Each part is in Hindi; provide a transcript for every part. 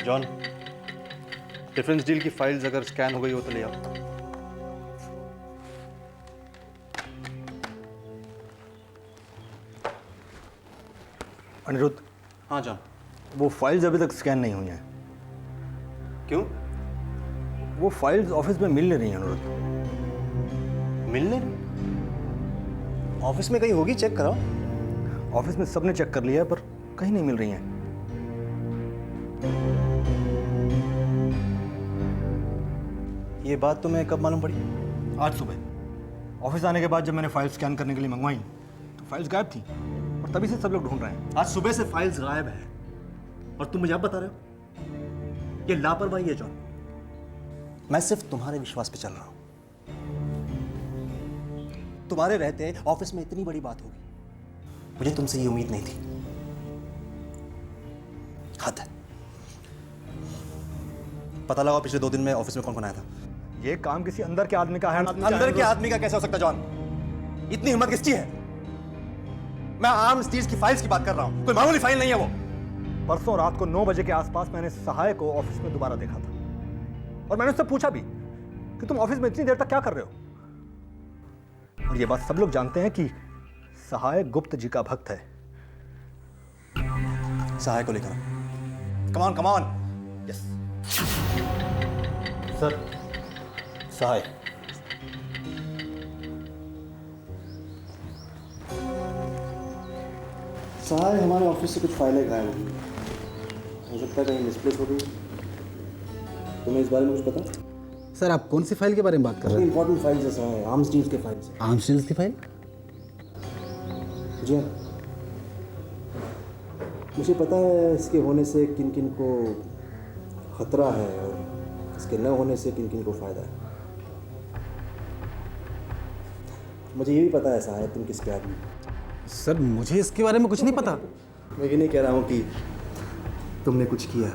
जॉन, डिफरेंस डील की फाइल्स अगर स्कैन हो गई हो तो ले आओ। अनिरुद्ध, हाँ जॉन। वो फाइल्स अभी तक स्कैन नहीं हुई हैं। क्यों? वो फाइल्स ऑफिस में मिल नहीं रही हैं अनिरुद्ध। मिलने? ऑफिस में कहीं होगी, चेक कराओ। ऑफिस में सबने चेक कर लिया है पर कहीं नहीं मिल रही हैं। ये बात तुम्हें कब मालूम पड़ी? आज सुबह ऑफिस आने के बाद जब मैंने फाइल स्कैन करने के लिए मंगवाई तो फाइल्स गायब थी और तभी से सब लोग ढूंढ रहे हैं। आज सुबह से फाइल्स गायब है और तुम मुझे अब बता रहे हो? ये लापरवाही है जॉन। मैं सिर्फ तुम्हारे विश्वास पे चल रहा हूं। तुम्हारे रहते ऑफिस में इतनी बड़ी बात होगी, मुझे तुमसे ये उम्मीद नहीं थी। हद है। पता लगाओ पिछले 2 दिन में ऑफिस में कौन कौन आया था। ये काम किसी अंदर के आदमी का है। अंदर के आदमी का कैसे हो सकता जॉन? इतनी हिम्मत किसकी है? मैं आर्म्स डील्स की फाइल्स की बात कर रहा हूं, कोई मामूली फाइल नहीं है वो। परसों रात को 9 बजे के आसपास मैंने सहाय को ऑफिस में दोबारा देखा था और मैंने उससे पूछा भी कि तुम ऑफिस में इतनी देर तक क्या कर रहे हो। और ये बात सब लोग जानते हैं कि सहाय गुप्त जी का भक्त है। सहाय को लेकर कमान कमान। Yes sir. सहाय, सहाय हमारे ऑफिस से कुछ फाइलें गायब हो गई। हो सकता है कहीं मिसप्लेस हो गई। तुम्हें इस बारे में कुछ पता? सर आप कौन सी फाइल के बारे में बात कर रहे हैं? इंपॉर्टेंट फाइल्स है सहाय, आर्म्स डील्स के फाइल्स। आर्म्स डील्स की फाइल? जी हाँ। मुझे पता है इसके होने से किन किन को खतरा है और इसके न होने से किन किन को फायदा है। मुझे ये भी पता है सहाय तुम किसके आदमी हो। सर मुझे इसके बारे में कुछ नहीं पता। मैं ये नहीं कह रहा हूँ कि तुमने कुछ किया,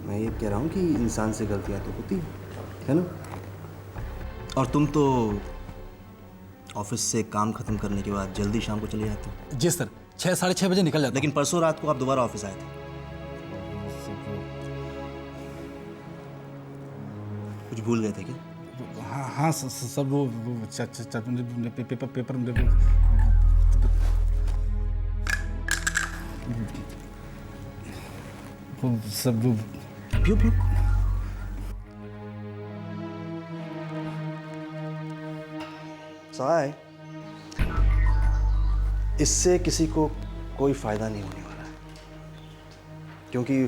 मैं ये कह रहा हूँ कि इंसान से गलतियाँ तो होती है ना। और तुम तो ऑफिस से काम खत्म करने के बाद जल्दी शाम को चले जाते हो। जी सर, 6 साढ़े 6 बजे निकल जाता। लेकिन परसों रात को आप दोबारा ऑफिस आए थे। कुछ भूल गए थे क्या? हाँ हाँ सर वो पेपर पेपर सब प्यू प्यू। सहाय, इससे किसी को कोई फायदा नहीं होने वाला है क्योंकि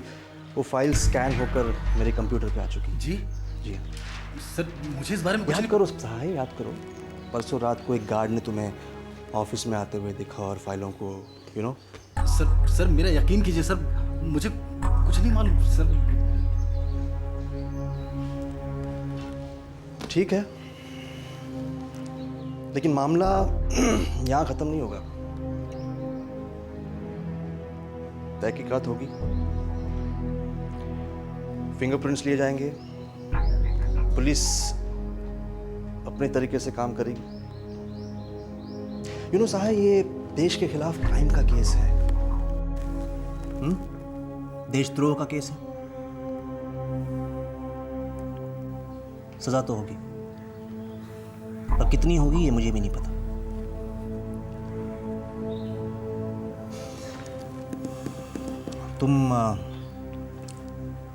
वो फाइल स्कैन होकर मेरे कंप्यूटर पे आ चुकी। जी जी हाँ। सर मुझे इस बारे में कुछ याद करो सहाय, याद करो। परसों रात को एक गार्ड ने तुम्हें ऑफिस में आते हुए देखा और फाइलों को सर मेरा यकीन कीजिए सर, मुझे कुछ नहीं मालूम सर। ठीक है, लेकिन मामला यहाँ खत्म नहीं होगा। तहकीकात होगी, फिंगरप्रिंट्स लिए जाएंगे, पुलिस अपने तरीके से काम करेगी। सहाय, ये देश के खिलाफ क्राइम का केस है। देशद्रोह का केस है। सजा तो होगी, पर कितनी होगी ये मुझे भी नहीं पता। तुम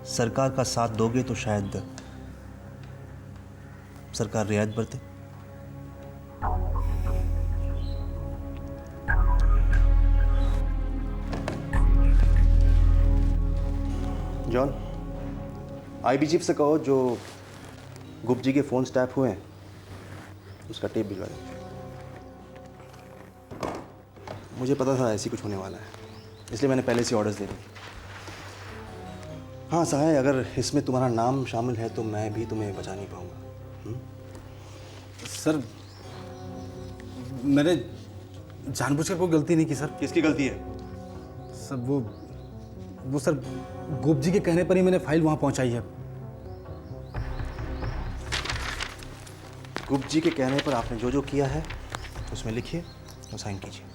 सरकार का साथ दोगे तो शायद सरकार रियायत बरते। जॉन, आईबी चीफ से कहो जो गुप्त जी के फोन स्टैप हुए हैं उसका टेप भिजवा दे। मुझे पता था ऐसी कुछ होने वाला है, इसलिए मैंने पहले से ऑर्डर्स दे दिए। हाँ सहाय, अगर इसमें तुम्हारा नाम शामिल है तो मैं भी तुम्हें बचा नहीं पाऊंगा। सर मैंने जानबूझकर कोई गलती नहीं की सर। किसकी गलती है? सर वो सर गुप्त जी के कहने पर ही मैंने फाइल वहां पहुंचाई है। गुप्त जी के कहने पर आपने जो जो किया है उसमें लिखिए और साइन कीजिए।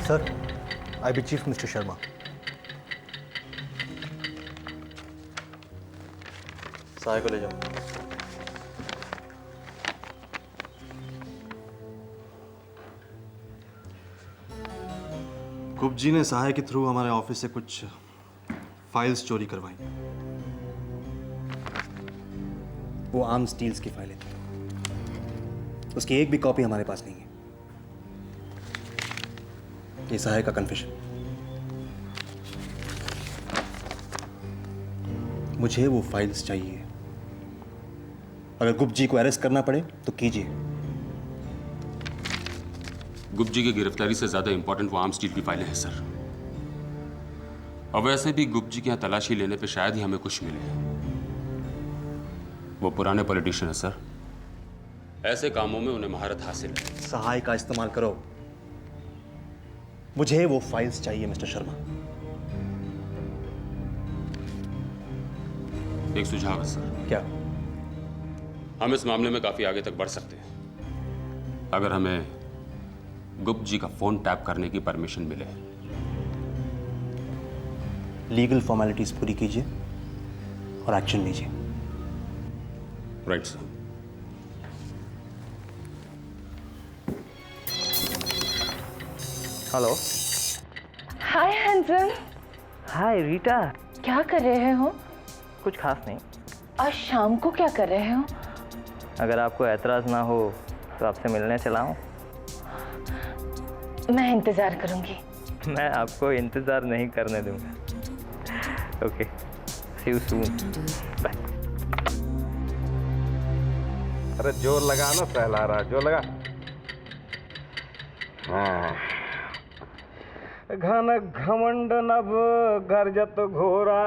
Sir, IB chief mister Sharma. Sahay को ले जाओ। गुप्त जी ने सहाय के थ्रू हमारे ऑफिस से कुछ फाइल्स चोरी करवाई। वो आर्म्स डील्स की फाइलें थी। उसकी एक भी कॉपी हमारे पास नहीं है। ये सहाय का कन्फेशन। मुझे वो फाइल्स चाहिए। अगर गुप्त जी को अरेस्ट करना पड़े तो कीजिए। गुप्त जी की गिरफ्तारी से ज्यादा इंपॉर्टेंट वो आर्म्स डील की फाइलें हैं सर। और वैसे भी गुप्त जी के यहाँ तलाशी लेने पे शायद ही हमें कुछ मिले। वो पुराने पॉलिटिशियन है सर। ऐसे कामों में उन्हें महारत हासिल है। सहाय का इस्तेमाल करो। मुझे वो फाइल्स चाहिए मिस्टर शर्मा। एक सुझाव है सर। क्या? हम इस मामले में काफी आगे तक बढ़ सकते हैं अगर हमें गुप्त जी का फोन टैप करने की परमिशन मिले। लीगल फॉर्मेलिटीज पूरी कीजिए और एक्शन लीजिए। Right sir. हेलो। हाय हैंडसम। हाय रीटा। क्या कर रहे हो? कुछ खास नहीं। आज शाम को क्या कर रहे हो? अगर आपको ऐतराज ना हो तो आपसे मिलने चला हूं। मैं इंतजार करूंगी। मैं आपको इंतजार नहीं करने दूंगा। Okay, see you soon. Bye. अरे जोर लगा ना सहलारा, जोर लगा। हाँ। घन घमंड नभ गर्जत घोरा,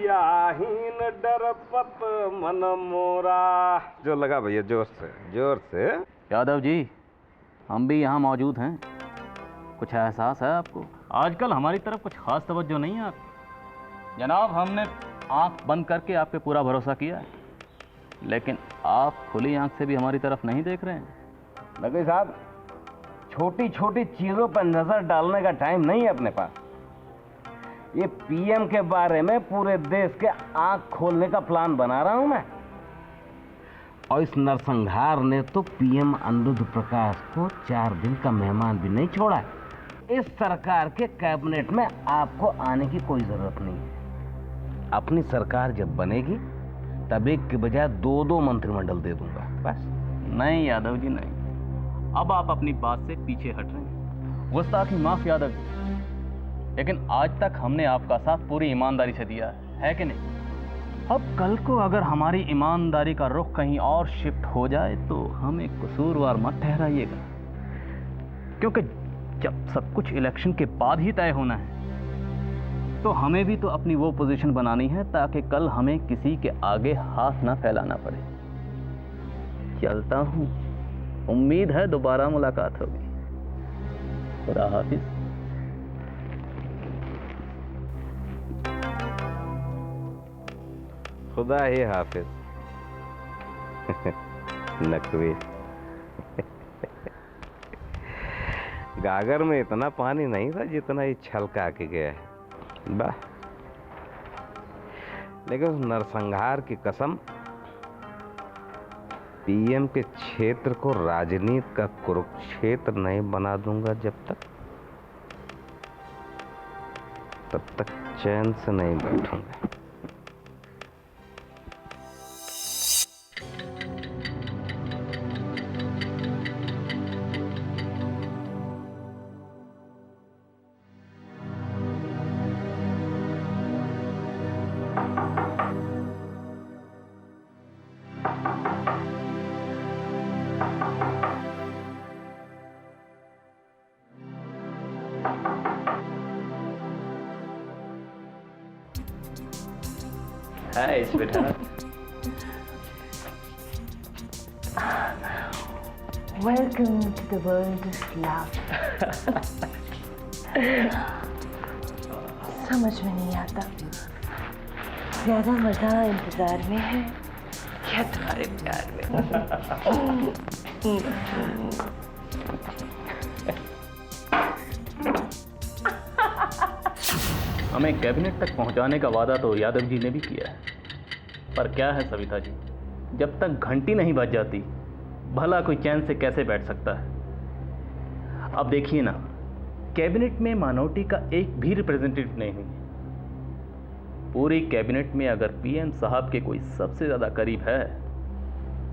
याहीन डरपत मन मोरा। जोर लगा भैया, जोर से, जोर से। यादव जी, हम भी यहाँ मौजूद हैं। कुछ एहसास है आपको? आजकल हमारी तरफ कुछ खास तवज्जो नहीं है आपकी। जनाब, हमने आंख बंद करके आप पे पूरा भरोसा किया है, लेकिन आप खुली आंख से भी हमारी तरफ नहीं देख रहे हैं। नकवी साहब, छोटी छोटी चीजों पर नजर डालने का टाइम नहीं है अपने पास। ये पीएम के बारे में पूरे देश के आंख खोलने का प्लान बना रहा हूं मैं। और इस नरसंहार ने तो पीएम अनिरुद्ध प्रकाश को 4 दिन का मेहमान भी नहीं छोड़ा है। इस सरकार के कैबिनेट में आपको आने की कोई जरूरत नहीं है। अपनी सरकार जब बनेगी तब एक के बजाय 2-2 मंत्रिमंडल दे दूंगा बस। नहीं यादव जी, नहीं। अब आप अपनी बात से पीछे हट रहे हैं। गुस्ताखी माफ यादव जी, लेकिन आज तक हमने आपका साथ पूरी ईमानदारी से दिया है कि नहीं? अब कल को अगर हमारी ईमानदारी का रुख कहीं और शिफ्ट हो जाए तो हमें कसूरवार मत ठहराइएगा, क्योंकि जब सब कुछ इलेक्शन के बाद ही तय होना है तो हमें भी तो अपनी वो पोजीशन बनानी है ताकि कल हमें किसी के आगे हाथ ना फैलाना पड़े। चलता हूँ, उम्मीद है दोबारा मुलाकात होगी। खुदा हाफिज। खुदा ही हाफिज। नकवी। गागर में इतना पानी नहीं था जितना ये छलका के गया है। वाह। लेकिन उस नरसंहार की कसम, पीएम के क्षेत्र को राजनीति का कुरुक्षेत्र नहीं बना दूंगा तब तक चैन से नहीं बैठूंगा। हाय sweetheart. Welcome to the world of love. समझ में नहीं आता, ज्यादा मजा इंतजार में है या तुम्हारे प्यार में? हमें कैबिनेट तक पहुंचाने का वादा तो यादव जी ने भी किया है, पर क्या है सविता जी, जब तक घंटी नहीं बज जाती भला कोई चैन से कैसे बैठ सकता है। अब देखिए ना, कैबिनेट में माइनॉरिटी का एक भी रिप्रेजेंटेटिव नहीं है। पूरी कैबिनेट में अगर पीएम साहब के कोई सबसे ज़्यादा करीब है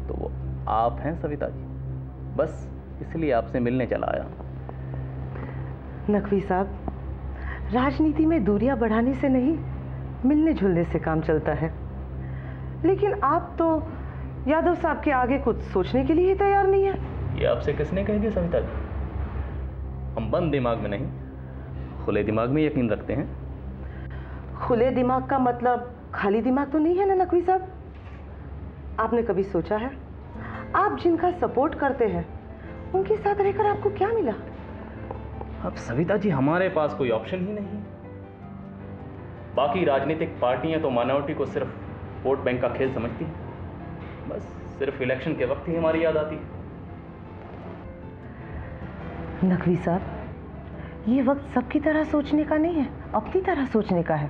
तो वो आप हैं सविता जी। बस इसलिए आपसे मिलने चला आया। नकवी साहब, राजनीति में दूरियां बढ़ाने से नहीं, मिलने जुलने से काम चलता है। लेकिन आप तो यादव साहब के आगे कुछ सोचने के लिए ही तैयार नहीं है। ये आपसे किसने कह दिया सविता जी? हम बंद दिमाग में नहीं, खुले दिमाग में यकीन रखते हैं। खुले दिमाग का मतलब खाली दिमाग तो नहीं है ना नकवी साहब? आपने कभी सोचा है, आप जिनका सपोर्ट करते हैं उनके साथ रहकर आपको क्या मिला? अब सविता जी, हमारे पास कोई ऑप्शन ही नहीं। बाकी राजनीतिक पार्टियां तो माइनॉरिटी को सिर्फ वोट बैंक का खेल समझती हैं। बस सिर्फ इलेक्शन के वक्त ही हमारी याद आती है। नकवी साहब, ये वक्त सबकी तरह सोचने का नहीं है, अपनी तरह सोचने का है।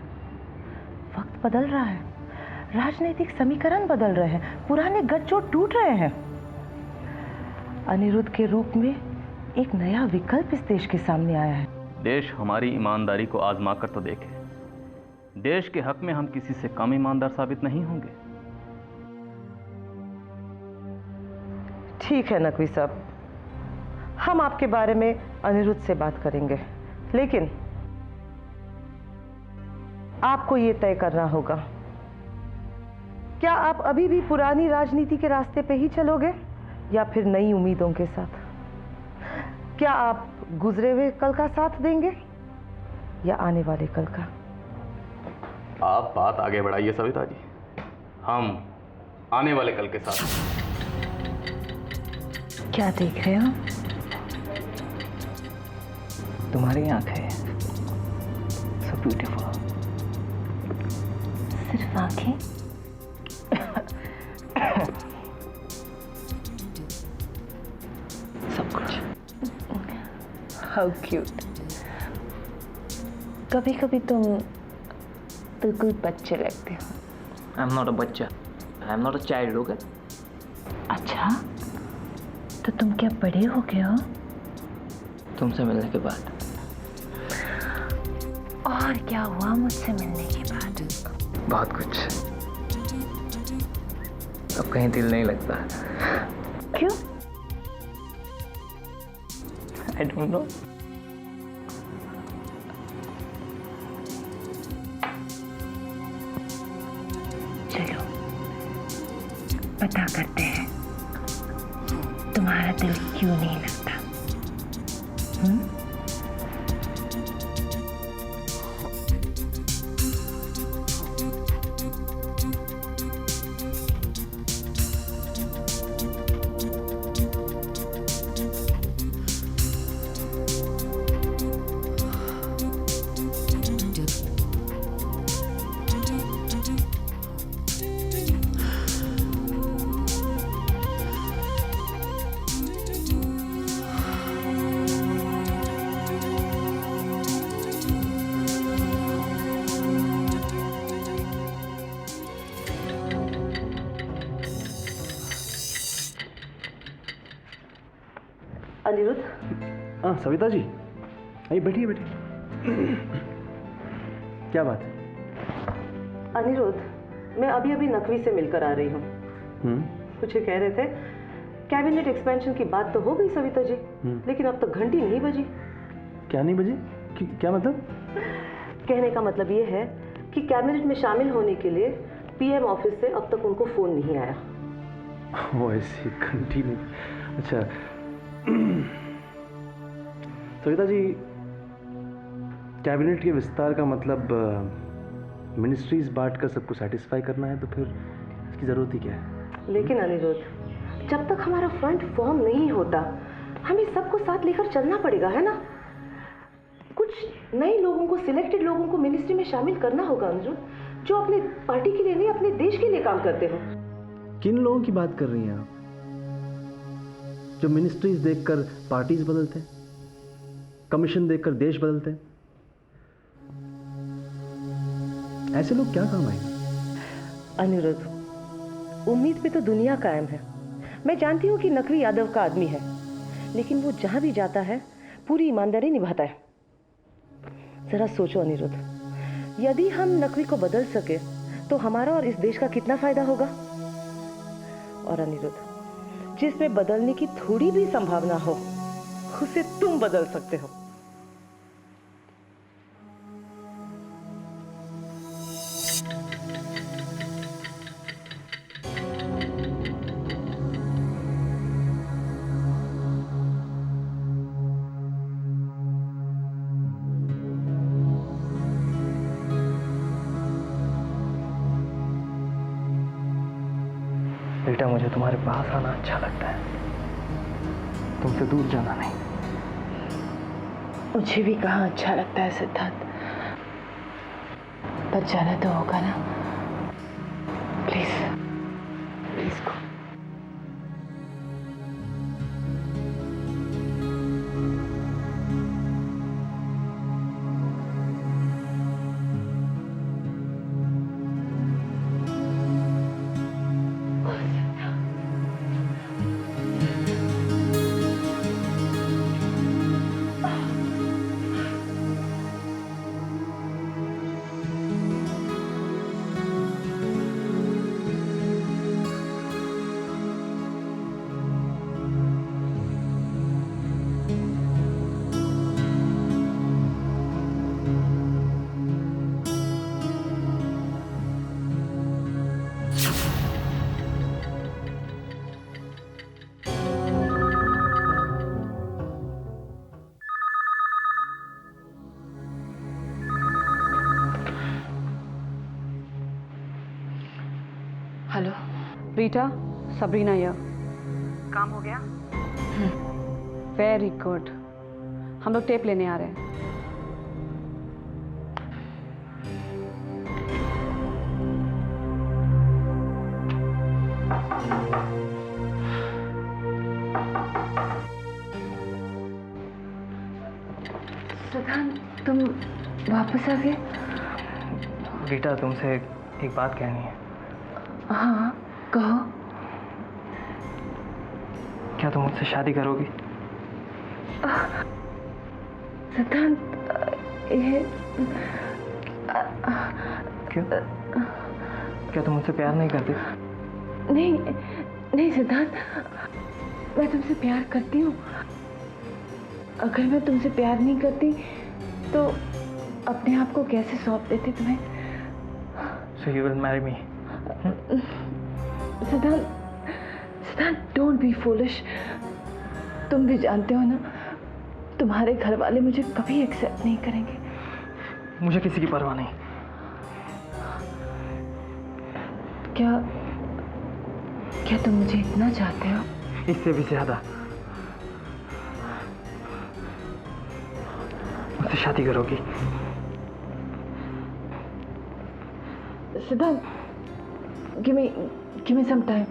वक्त बदल रहा है, राजनीतिक समीकरण बदल रहे हैं, पुराने गठजोड़ टूट रहे हैं। अनिरुद्ध के रूप में एक नया विकल्प इस देश के सामने आया है। देश हमारी ईमानदारी को आजमा कर तो देखे। देश के हक में हम किसी से कम ईमानदार साबित नहीं होंगे। ठीक है नकवी साहब, हम आपके बारे में अनिरुद्ध से बात करेंगे, लेकिन आपको ये तय करना होगा, क्या आप अभी भी पुरानी राजनीति के रास्ते पे ही चलोगे या फिर नई उम्मीदों के साथ? क्या आप गुजरे हुए कल का साथ देंगे या आने वाले कल का? आप बात आगे बढ़ाइए सविता जी, हम आने वाले कल के साथ। क्या देख रहे हो? तुम्हारी आंखें सो ब्यूटीफुल। सिर्फ आंखें? सब कुछ। How cute. कभी कभी तुम बिल्कुल बच्चे लगते हो। आई एम नॉट अ बच्चा, I am not a child. Okay? अच्छा, तो तुम क्या बड़े हो गए हो? तुमसे मिलने के बाद। और क्या हुआ मुझसे मिलने के बाद? बहुत कुछ। अब कहीं दिल नहीं लगता। क्यों? I don't know. चलो पता करते हैं तुम्हारा दिल क्यों नहीं लगता। अनिरुद्ध। हाँ सविता जी, आइए बैठिए बैठिए। क्या बात है? अनिरुद्ध, मैं अभी अभी नकवी से मिलकर आ रही हूँ। मुझे कह रहे थे कैबिनेट एक्सपेंशन की बात तो हो गई सविता जी, लेकिन अब तक घंटी नहीं बजी। क्या नहीं बजी? क्या मतलब? कहने का मतलब ये है कि कैबिनेट में शामिल होने के लिए पीएम ऑफिस से अब तक उनको फोन नहीं आया। वो ऐसी घंटी नहीं। अच्छा सविता जी, कैबिनेट के विस्तार का मतलब मिनिस्ट्रीज बांट कर सबको सेटिस्फाई करना है, तो फिर इसकी ज़रूरत ही क्या है? लेकिन अनिरुद्ध, जब तक हमारा फ्रंट फॉर्म नहीं होता, हमें सबको साथ लेकर चलना पड़ेगा, है ना? कुछ नए लोगों को, सिलेक्टेड लोगों को मिनिस्ट्री में शामिल करना होगा अनिरुद्ध, जो अपने पार्टी के लिए नहीं, अपने देश के लिए काम करते हो। किन लोगों की बात कर रही हैं आप, जो मिनिस्ट्रीज देखकर पार्टीज बदलते हैं, कमीशन देखकर देश बदलते हैं? ऐसे लोग क्या काम आएंगे? अनिरुद्ध, उम्मीद पे तो दुनिया कायम है। मैं जानती हूँ कि नकवी यादव का आदमी है, लेकिन वो जहां भी जाता है पूरी ईमानदारी निभाता है। जरा सोचो अनिरुद्ध, यदि हम नकवी को बदल सके तो हमारा और इस देश का कितना फायदा होगा। और अनिरुद्ध, जिसमें बदलने की थोड़ी भी संभावना हो उसे तुम बदल सकते हो। बेटा, मुझे तुम्हारे पास आना अच्छा लगता है, तुमसे दूर जाना नहीं। मुझे भी कहाँ अच्छा लगता है सिद्धार्थ, पर जाना तो होगा ना। Please please go. Hello Rita, Sabrina या काम हो गया? वेरी गुड, हम लोग टेप लेने आ रहे हैं। सिद्धांत, तुम वापस आ गए? बेटा, तुमसे एक बात कहनी है। हाँ कहो। क्या तुम मुझसे शादी करोगी? सिद्धांत, ये क्यों? क्या तुम मुझसे प्यार नहीं करती? नहीं नहीं सिद्धांत, मैं तुमसे प्यार करती हूँ। अगर मैं तुमसे प्यार नहीं करती तो अपने आप को कैसे सौंप देती तुम्हें? So you will marry me? सिद्धांत, सिद्धांत, डोंट बी फूलिश। तुम भी जानते हो ना, तुम्हारे घर वाले मुझे कभी एक्सेप्ट नहीं करेंगे। मुझे किसी की परवाह नहीं। क्या क्या तुम मुझे इतना चाहते हो? इससे भी ज्यादा। मुझसे शादी करोगी? सिद्धांत, give me some time.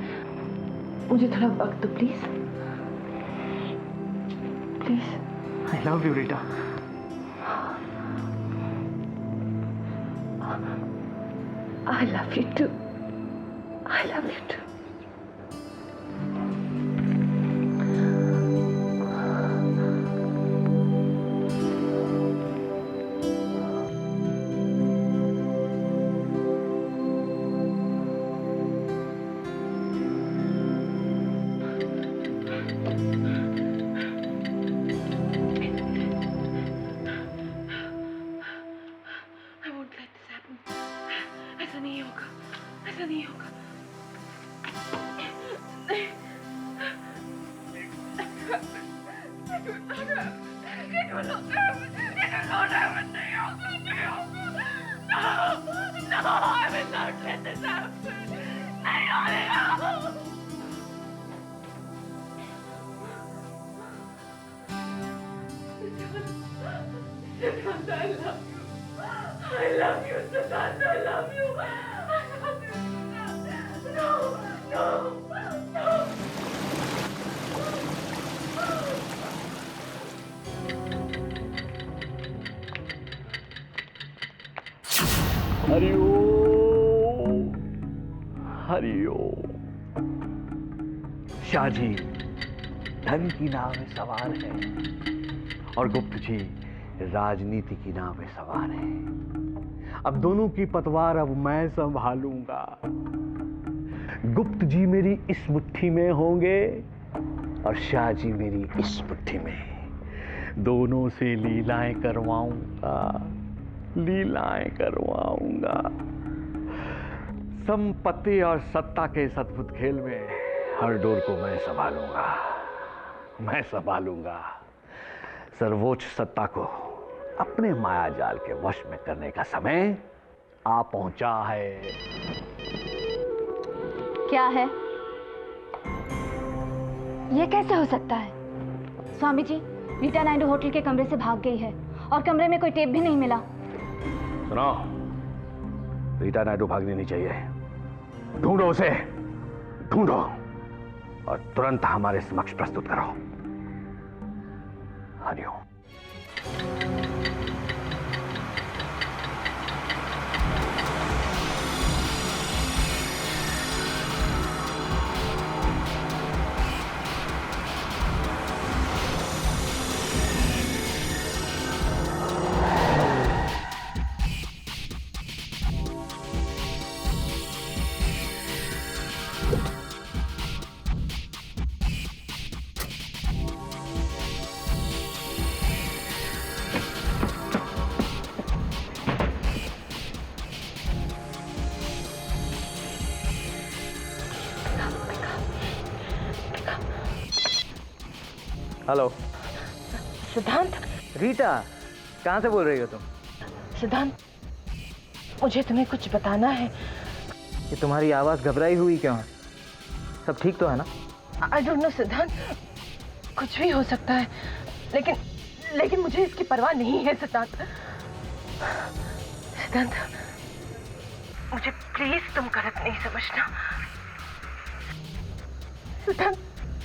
मुझे थोड़ा वक्त दो please, please. I love you, Rita. I love you too. I love you too. ऐसा नहीं होगा, ऐसा नहीं होगा। I love you, Siddharth. I love you. I love you, Siddharth. No, no, no. Hari ओम। हरिओम। शाह जी धन की नाव में सवार है और गुप्त जी राजनीति की नाव में सवार है। अब दोनों की पतवार अब मैं संभालूंगा। गुप्त जी मेरी इस मुट्ठी में होंगे और शाह जी मेरी इस मुट्ठी में। दोनों से लीलाएं करवाऊंगा, लीलाएं करवाऊंगा। संपत्ति और सत्ता के इस अद्भुत खेल में हर डोर को मैं संभालूंगा, मैं संभालूंगा। सर्वोच्च सत्ता को अपने माया जाल के वश में करने का समय आ पहुंचा है। क्या है ये? कैसे हो सकता है? स्वामी जी, रीटा नायडू होटल के कमरे से भाग गई है और कमरे में कोई टेप भी नहीं मिला। सुनो, रीटा नायडू भागनी नहीं चाहिए। ढूंढो उसे, ढूंढो और तुरंत हमारे समक्ष प्रस्तुत करो। हरिओम। हेलो सिद्धांत। रीटा, कहाँ से बोल रही हो तुम? सिद्धांत, मुझे तुम्हें कुछ बताना है। ये तुम्हारी आवाज़ घबराई हुई क्यों है? सब ठीक तो है ना? आई डोंट नो सिद्धांत, कुछ भी हो सकता है, लेकिन मुझे इसकी परवाह नहीं है सिद्धांत। सिद्धांत, मुझे प्लीज तुम गलत नहीं समझना। सिद्धांत,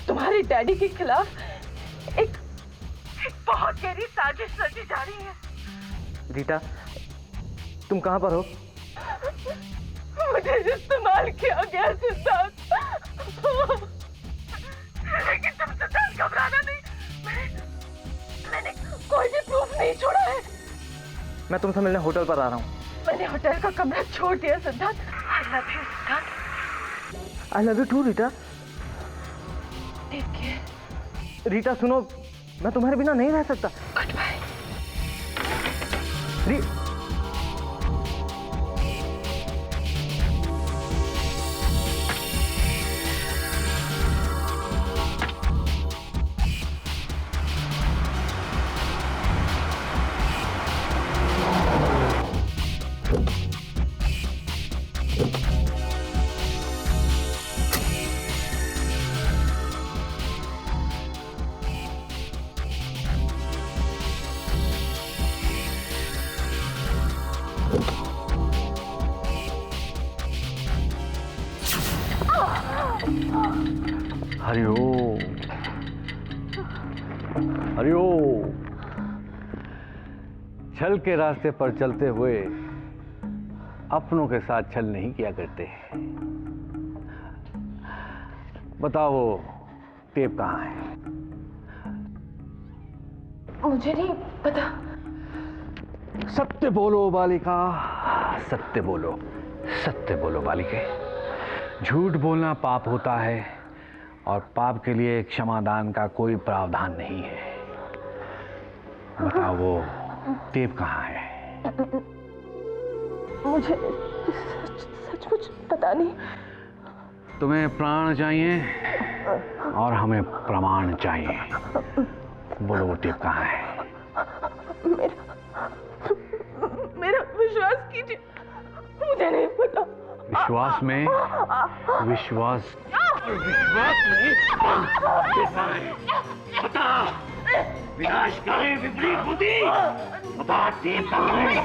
तुम्हारे डैडी के खिलाफ एक बहुत गहरी साजिश रची जा रही है। रीटा, तुम कहाँ पर हो? मुझे इस्तेमाल किया गया सिद्धांत। लेकिन तुम सिद्धांत घबराना नहीं, मैंने कोई भी प्रूफ नहीं छोड़ा है। मैं तुमसे मिलने होटल पर आ रहा हूँ। मैंने होटल का कमरा छोड़ दिया सिद्धांत। I love you Siddhant. I love you too Rita. Take care. Rita सुनो, मैं तुम्हारे बिना नहीं रह सकता। Goodbye. हरिओम, हरिओम। छल के रास्ते पर चलते हुए अपनों के साथ छल नहीं किया करते। बताओ टेप कहाँ है? मुझे नहीं पता। सत्य बोलो बालिका, सत्य बोलो, सत्य बोलो बालिके। झूठ बोलना पाप होता है और पाप के लिए क्षमादान का कोई प्रावधान नहीं है। बताओ वो टेप कहाँ है? मुझे सचमुच पता नहीं। तुम्हें प्राण चाहिए और हमें प्रमाण चाहिए। बोलो वो टेप कहाँ है? मेरा विश्वास कीजिए, मुझे नहीं पता। विश्वास में विश्वास बता, विनाशकारी विपरीत बुद्धि, बता टेप कहाँ है?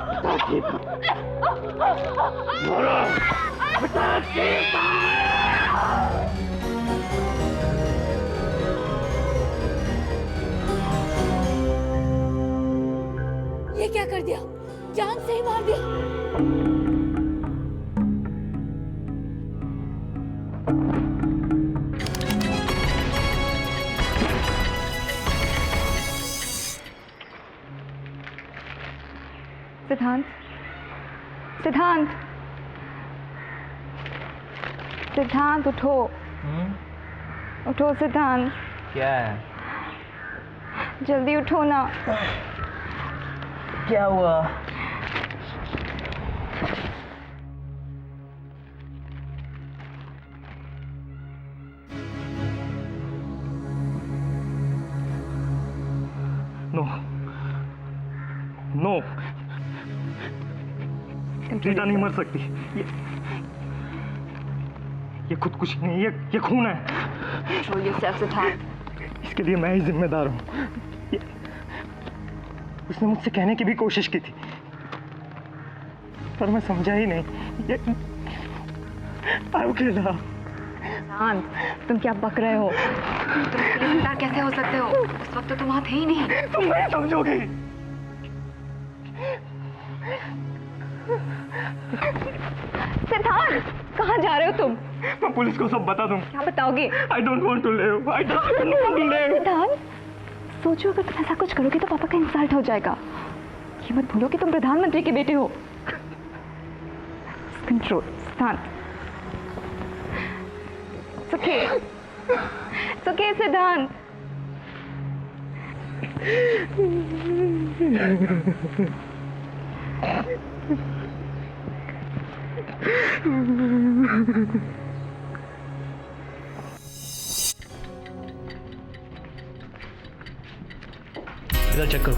बता टेप बोलो, बता टेप कहाँ है? ये क्या कर दिया? जान से ही मार दिया। सिद्धांत, सिद्धांत, सिद्धांत उठो। उठो सिद्धांत। क्या है? जल्दी उठो ना। क्या हुआ? नो नो, रीटा नहीं मर सकती। ये खुदकुशी नहीं, ये खून है। Control yourself, सिद्धांत। इसके लिए मैं ही जिम्मेदार हूँ। उसने मुझसे कहने की भी कोशिश की थी, पर मैं समझा ही नहीं। सिद्धांत, तुम क्या बक रहे हो? तुम जिम्मेदार कैसे हो सकते हो? उस वक्त तो तुम वहाँ थे ही नहीं। तुम नहीं समझोगे। सिद्धांत, कहाँ जा रहे हो तुम? मैं पुलिस को सब बता दूँ। क्या बताओगे? I don't want to live. I don't want to live. सिद्धांत, सोचो अगर तुम ऐसा कुछ करोगे तो पापा का इंसल्ट हो जाएगा। ये मत भूलो कि तुम प्रधानमंत्री के बेटे हो। कंट्रोल, सिद्धांत। सुखे सिद्धांत। इधर चेक करो।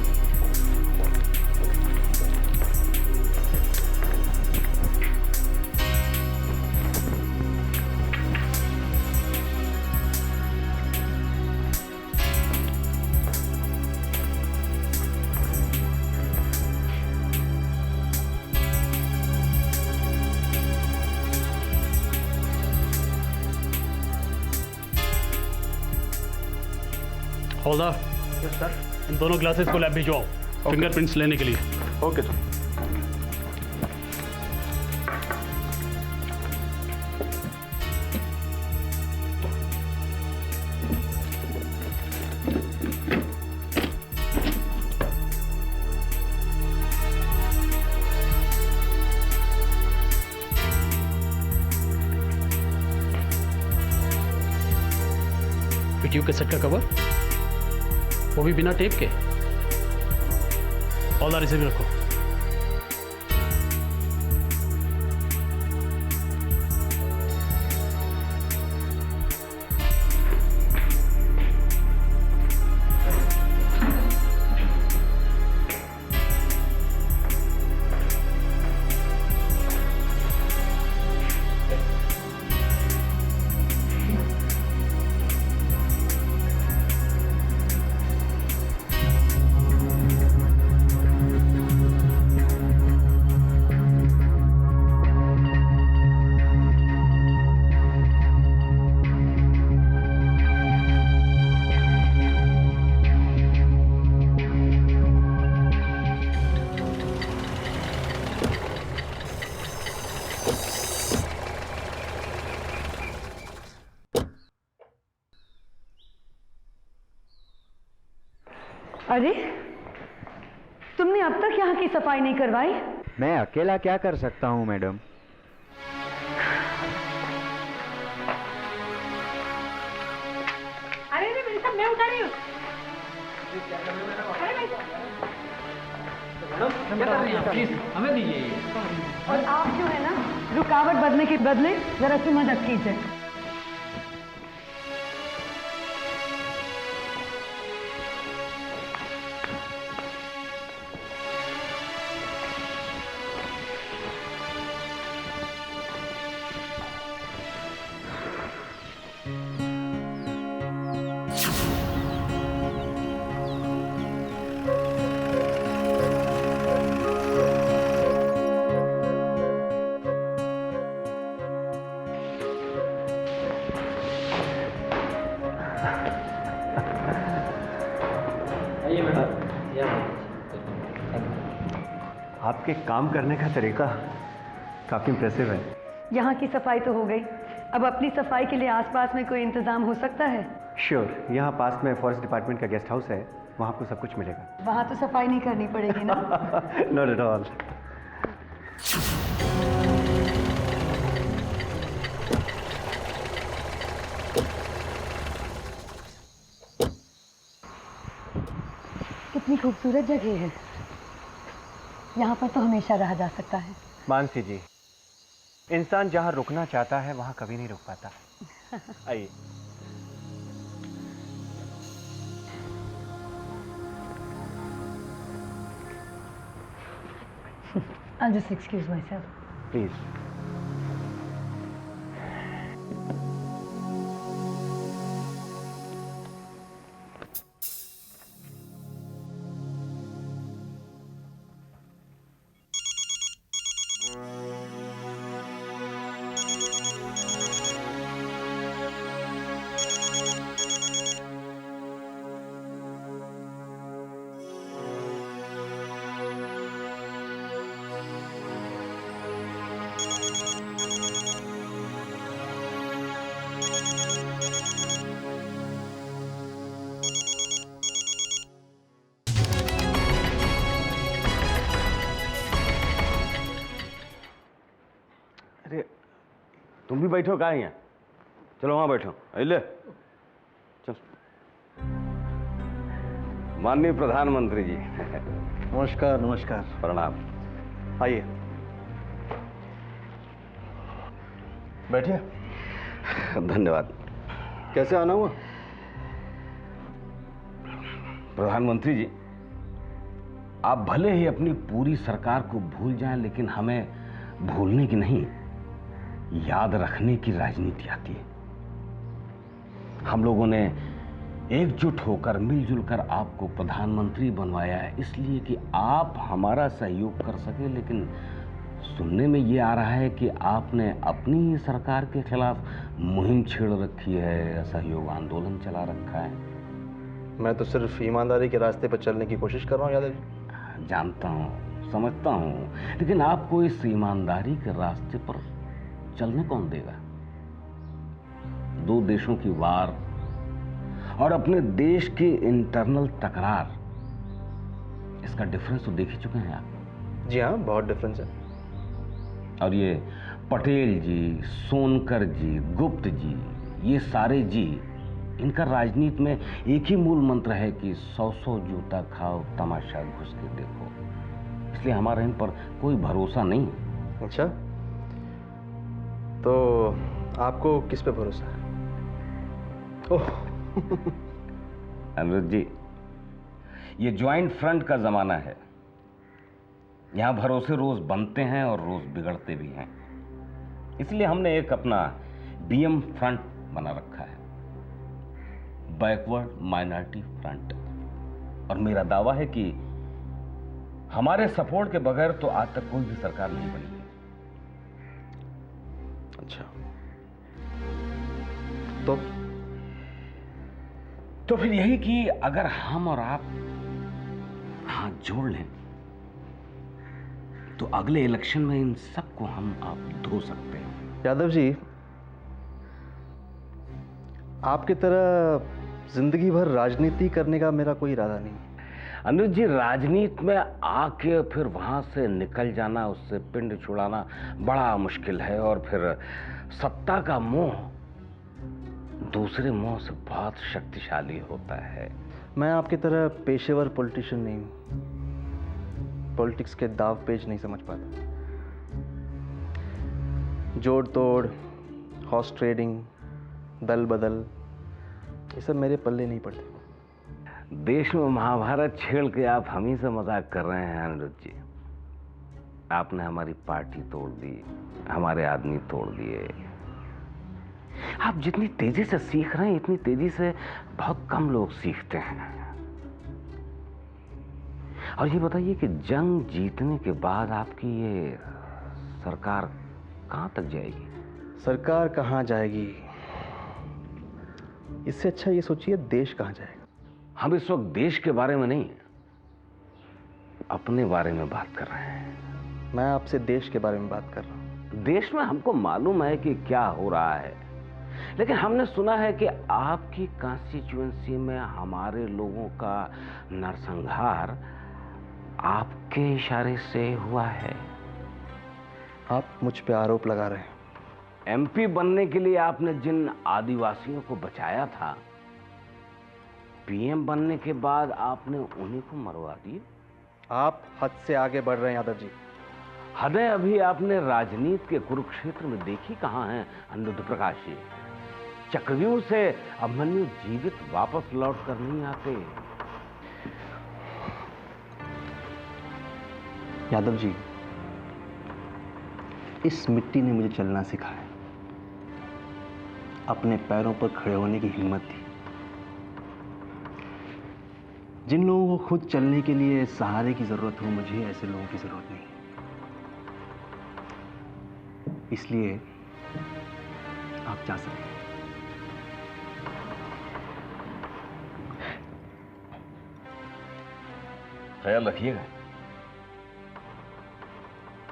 हौलदार, यस सर। इन दोनों ग्लासेस को लैब भिजवाओ फिंगरप्रिंट्स लेने के लिए। Okay sir. वीडियो कैसेट का कवर, वो भी बिना टेप के। हौलदार, इसे भी रखो। अरे, तुमने अब तक यहाँ की सफाई नहीं करवाई? मैं अकेला क्या कर सकता हूँ मैडम? अरे मेरी सब मैं उठा रही हूँ। प्लीज हमें दीजिए। और आप जो है ना, रुकावट बनने के बदले जरा सी मदद कीजिए। आपके काम करने का तरीका काफी इम्प्रेसिव है। यहाँ की सफाई तो हो गई, अब अपनी सफाई के लिए आसपास में कोई इंतजाम हो सकता है? श्योर, यहाँ पास में फॉरेस्ट डिपार्टमेंट का गेस्ट हाउस है, वहाँ आपको सब कुछ मिलेगा। वहाँ तो सफाई नहीं करनी पड़ेगी ना? Not at all. कितनी खूबसूरत जगह है। यहाँ पर तो हमेशा रहा जा सकता है। मानसी जी, इंसान जहाँ रुकना चाहता है वहाँ कभी नहीं रुक पाता। आइए। I'll just excuse myself. Please. तुम भी बैठो कहाँ यहाँ? चलो वहाँ बैठो। ले चल। माननीय प्रधानमंत्री जी। नमस्कार। नमस्कार। प्रणाम। आइए बैठिए। धन्यवाद। कैसे आना हुआ? प्रधानमंत्री जी, आप भले ही अपनी पूरी सरकार को भूल जाएं, लेकिन हमें भूलने की नहीं, याद रखने की राजनीति आती है। हम लोगों ने एकजुट होकर मिलजुल कर आपको प्रधानमंत्री बनवाया है, इसलिए कि आप हमारा सहयोग कर सके। लेकिन सुनने में ये आ रहा है कि आपने अपनी ही सरकार के खिलाफ मुहिम छेड़ रखी है, सहयोग आंदोलन चला रखा है। मैं तो सिर्फ ईमानदारी के रास्ते पर चलने की कोशिश कर रहा हूँ यादव जी। जानता हूँ, समझता हूँ, लेकिन आपको इस ईमानदारी के रास्ते पर चलने कौन देगा? दो देशों की वार और अपने देश की इंटरनल तकरार, इसका डिफरेंस तो देख ही चुके हैं आप। जी हाँ, बहुत डिफरेंस है। और ये पटेल जी, सोनकर जी, गुप्त जी, ये सारे जी, इनका राजनीति में एक ही मूल मंत्र है कि 100 जूता खाओ, तमाशा घुस के देखो। इसलिए हमारा इन पर कोई भरोसा नहीं। अच्छा, तो आपको किस पे भरोसा है? ओह अनिरुद्ध जी, ये ज्वाइंट फ्रंट का जमाना है। यहां भरोसे रोज बनते हैं और रोज बिगड़ते भी हैं। इसलिए हमने एक अपना बीएम फ्रंट बना रखा है, बैकवर्ड माइनॉरिटी फ्रंट। और मेरा दावा है कि हमारे सपोर्ट के बगैर तो आज तक कोई भी सरकार नहीं बनी है। अच्छा, तो फिर यही कि अगर हम और आप हाथ जोड़ लें तो अगले इलेक्शन में इन सबको हम आप धो सकते हैं। यादव जी, आपकी तरह जिंदगी भर राजनीति करने का मेरा कोई इरादा नहीं। अनुज जी, राजनीति में आके फिर वहां से निकल जाना, उससे पिंड छुड़ाना बड़ा मुश्किल है। और फिर सत्ता का मोह दूसरे मोह से बहुत शक्तिशाली होता है। मैं आपकी तरह पेशेवर पॉलिटिशियन नहीं हूं, पॉलिटिक्स के दाव पेच नहीं समझ पाता। जोड़ तोड़, हॉर्स ट्रेडिंग, दल बदल, ये सब मेरे पल्ले नहीं पड़ते। देश में महाभारत छेड़ के आप हम ही से मजाक कर रहे हैं अनिरुद्ध जी। आपने हमारी पार्टी तोड़ दी, हमारे आदमी तोड़ दिए। आप जितनी तेजी से सीख रहे हैं, इतनी तेजी से बहुत कम लोग सीखते हैं। और ये बताइए कि जंग जीतने के बाद आपकी ये सरकार कहां तक जाएगी? सरकार कहां जाएगी, इससे अच्छा ये सोचिए देश कहां जाएगा। हम इस वक्त देश के बारे में नहीं, अपने बारे में बात कर रहे हैं। मैं आपसे देश के बारे में बात कर रहा हूं। देश में हमको मालूम है कि क्या हो रहा है। लेकिन हमने सुना है कि आपकी कॉन्स्टिट्यूएंसी में हमारे लोगों का नरसंहार आपके इशारे से हुआ है। आप मुझ पे आरोप लगा रहे हैं। एमपी बनने के लिए आपने जिन आदिवासियों को बचाया था, पीएम बनने के बाद आपने उन्हीं को मरवा दिया। आप हद से आगे बढ़ रहे हैं यादव जी। हदें अभी आपने राजनीति के कुरुक्षेत्र में देखी कहां हैं अनिरुद्ध प्रकाश जी। चक्रव्यूह से अभिमन्यु जीवित वापस लौट कर नहीं आते। यादव जी, इस मिट्टी ने मुझे चलना सिखाया, अपने पैरों पर खड़े होने की हिम्मत दी। जिन लोगों को खुद चलने के लिए सहारे की जरूरत हो, मुझे ऐसे लोगों की जरूरत नहीं। इसलिए आप जा सकते हैं। ख्याल रखिएगा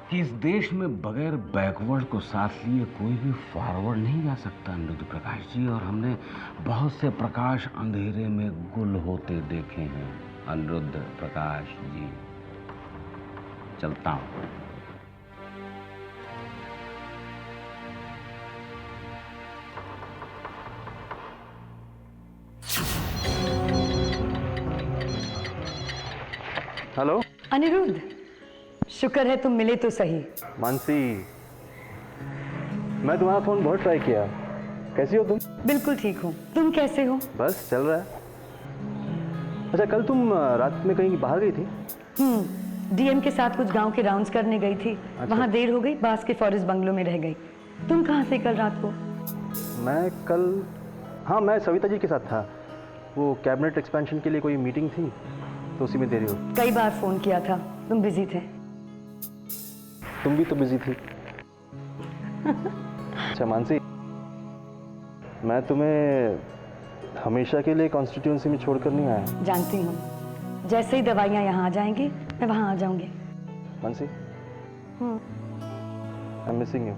कि इस देश में बगैर बैकवर्ड को साथ लिए कोई भी फॉरवर्ड नहीं जा सकता अनिरुद्ध प्रकाश जी। और हमने बहुत से प्रकाश अंधेरे में गुल होते देखे हैं अनिरुद्ध प्रकाश जी। चलता हूं। हेलो अनिरुद्ध, शुक्र है तुम मिले तो सही। मानसी, मैं तुम्हारा फोन बहुत ट्राई किया। कैसी हो तुम? बिल्कुल ठीक हूँ, तुम कैसे हो? बस चल रहा है। अच्छा, कल तुम रात में कहीं बाहर गई थी? डीएम के साथ कुछ गांव के राउंड्स करने गई थी। अच्छा। वहाँ देर हो गई, बास के फॉरेस्ट बंगलो में रह गई। तुम कहाँ थे कल रात को? मैं सविता जी के साथ था। वो कैबिनेट एक्सपेंशन के लिए कोई मीटिंग थी, तो उसी में देरी हो। कई बार फोन किया था, तुम बिजी थे। तुम भी तो बिजी थी। अच्छा मानसी, मैं तुम्हें हमेशा के लिए कॉन्स्टिट्यूएंसी में छोड़कर नहीं आया। जानती हूँ, जैसे ही दवाइयाँ यहाँ आ जाएंगी मैं वहाँ आ जाऊंगी। Mansi, I am missing you.